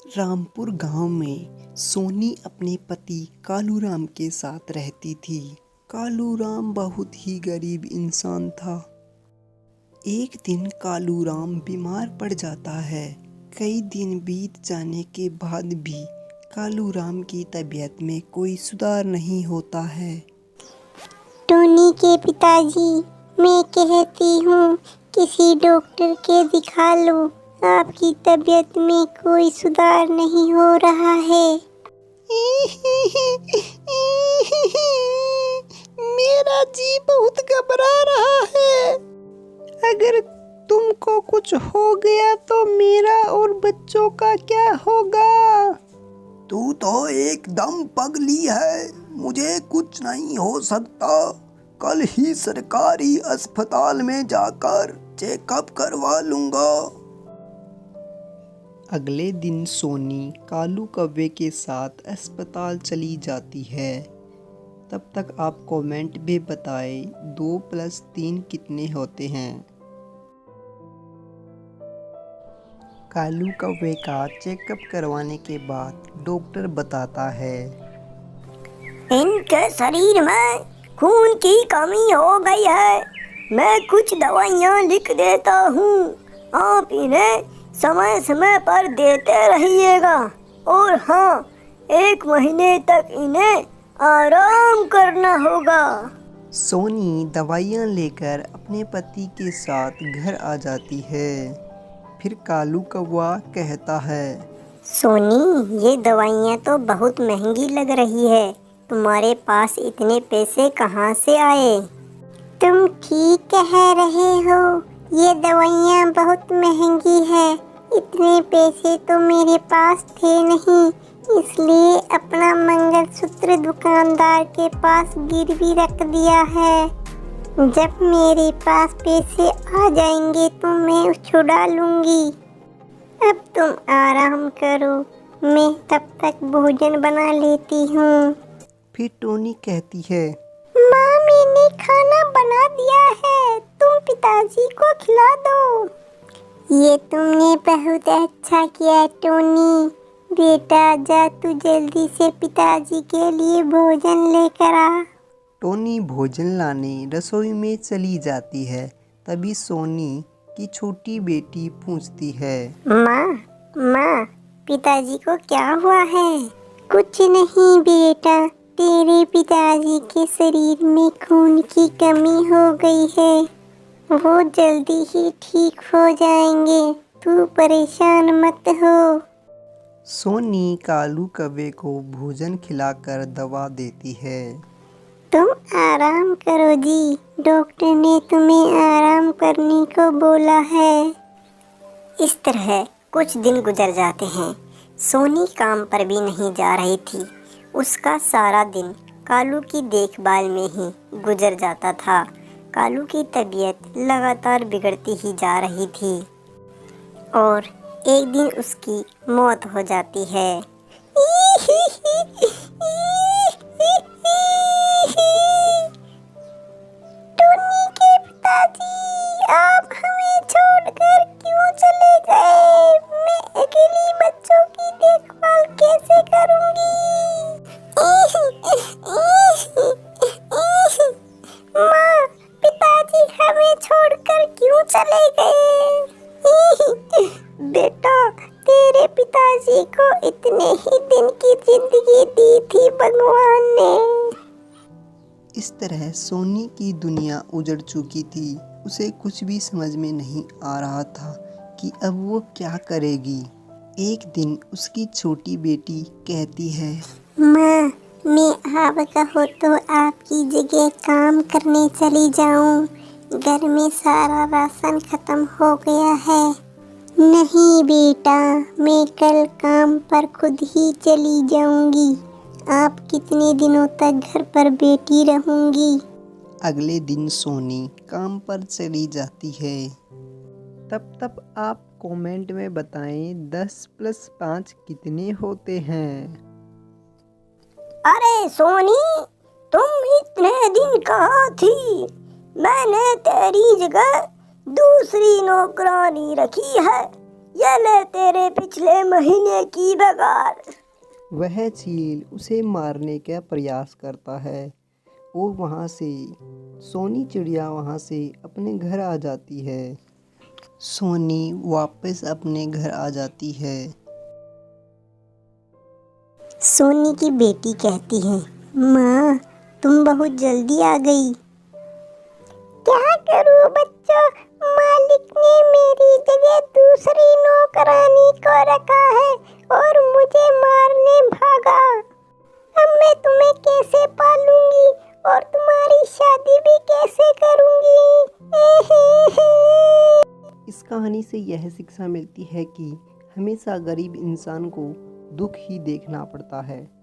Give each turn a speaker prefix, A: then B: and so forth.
A: रामपुर गांव में सोनी अपने पति कालूराम के साथ रहती थी। कालूराम बहुत ही गरीब इंसान था। एक दिन कालूराम बीमार पड़ जाता है। कई दिन बीत जाने के बाद भी कालूराम की तबीयत में कोई सुधार नहीं होता है।
B: टोनी के पिताजी, मैं कहती हूँ किसी डॉक्टर के दिखा लो, आपकी तबीयत में कोई सुधार नहीं हो रहा है।
A: मेरा जी बहुत घबरा रहा है। अगर तुमको कुछ हो गया तो मेरा और बच्चों का क्या होगा? तू तो एकदम पगली है। मुझे कुछ नहीं हो सकता। कल ही सरकारी अस्पताल में जाकर चेकअप करवा लूंगा। अगले दिन सोनी कालू कौवे के साथ अस्पताल चली जाती है। तब तक आप कमेंट में बताएं 2 + 3 कितने होते हैं। कालू कौवे का चेकअप करवाने के बाद डॉक्टर बताता है,
B: इनके शरीर में खून की कमी हो गई है। मैं कुछ दवाइयाँ लिख देता हूँ, आप इन्हें समय समय पर देते रहिएगा। और हाँ, 1 महीने तक इन्हें आराम करना होगा।
A: सोनी दवाइयाँ लेकर अपने पति के साथ घर आ जाती है। फिर कालू कौवा कहता है,
B: सोनी, ये दवाइयाँ तो बहुत महंगी लग रही है। तुम्हारे पास इतने पैसे कहाँ से आए? तुम ठीक कह रहे हो, ये दवाइयाँ बहुत महंगी है। इतने पैसे तो मेरे पास थे नहीं, इसलिए अपना मंगलसूत्र दुकानदार के पास गिरवी रख दिया है। जब मेरे पास पैसे आ जाएंगे तो मैं छुड़ा लूँगी। अब तुम आराम करो, मैं तब तक भोजन बना लेती हूँ।
A: फिर टोनी कहती है,
B: माँ, मैंने खाना बना दिया है, तुम पिताजी को खिला दो। ये तुमने बहुत अच्छा किया टोनी। बेटा, जा तू जल्दी से पिताजी के लिए भोजन लेकर आ।
A: टोनी भोजन लाने रसोई में चली जाती है। तभी सोनी की छोटी बेटी पूछती है,
B: माँ, पिताजी को क्या हुआ है? कुछ नहीं बेटा, तेरे पिताजी के शरीर में खून की कमी हो गई है। वो जल्दी ही ठीक हो जाएंगे, तू परेशान मत हो।
A: सोनी कालू कौवे को भोजन खिलाकर दवा देती है।
B: तुम आराम करो जी, डॉक्टर ने तुम्हें आराम करने को बोला है। इस तरह कुछ दिन गुजर जाते हैं। सोनी काम पर भी नहीं जा रही थी। उसका सारा दिन कालू की देखभाल में ही गुजर जाता था। कालू की तबीयत लगातार बिगड़ती ही जा रही थी और एक दिन उसकी मौत हो जाती है। टोनी के पिताजी, आप हमें छोड़कर क्यों चले गए? मैं अकेली बच्चों की देखभाल कैसे करूंगी? माँ, पिताजी हमें छोड़कर क्यों चले गए? बेटा, तेरे पिताजी को इतने ही दिन की जिंदगी दी थी भगवान ने।
A: इस तरह सोनी की दुनिया उजड़ चुकी थी। उसे कुछ भी समझ में नहीं आ रहा था कि अब वो क्या करेगी। एक दिन उसकी छोटी बेटी कहती है,
B: माँ, मैं आप कहो तो आपकी जगह काम करने चली जाऊं। घर में सारा राशन खत्म हो गया है। नहीं बेटा, मैं कल काम पर खुद ही चली जाऊंगी। आप कितने दिनों तक घर पर बैठी रहूंगी?
A: अगले दिन सोनी काम पर चली जाती है। तब आप कमेंट में बताएं 10 + 5 कितने होते हैं।
B: अरे सोनी, तुम इतने दिन कहाँ थी? मैंने तेरी जगह दूसरी नौकरानी रखी है। ये ले तेरे पिछले महीने की पगार।
A: वह चील उसे मारने का प्रयास करता है और वहाँ से सोनी चिड़िया वहाँ से अपने घर आ जाती है। सोनी वापस अपने घर आ जाती है।
B: सोनी की बेटी कहती है, माँ तुम बहुत जल्दी आ गई। क्या करूँ बच्चों, मालिक ने मेरी जगह दूसरी नौकरानी को रखा है और मुझे मारने भागा। अब मैं तुम्हें कैसे पालूंगी और तुम्हारी शादी भी कैसे करूंगी।
A: इस कहानी से यह शिक्षा मिलती है कि हमेशा गरीब इंसान को दुख ही देखना पड़ता है।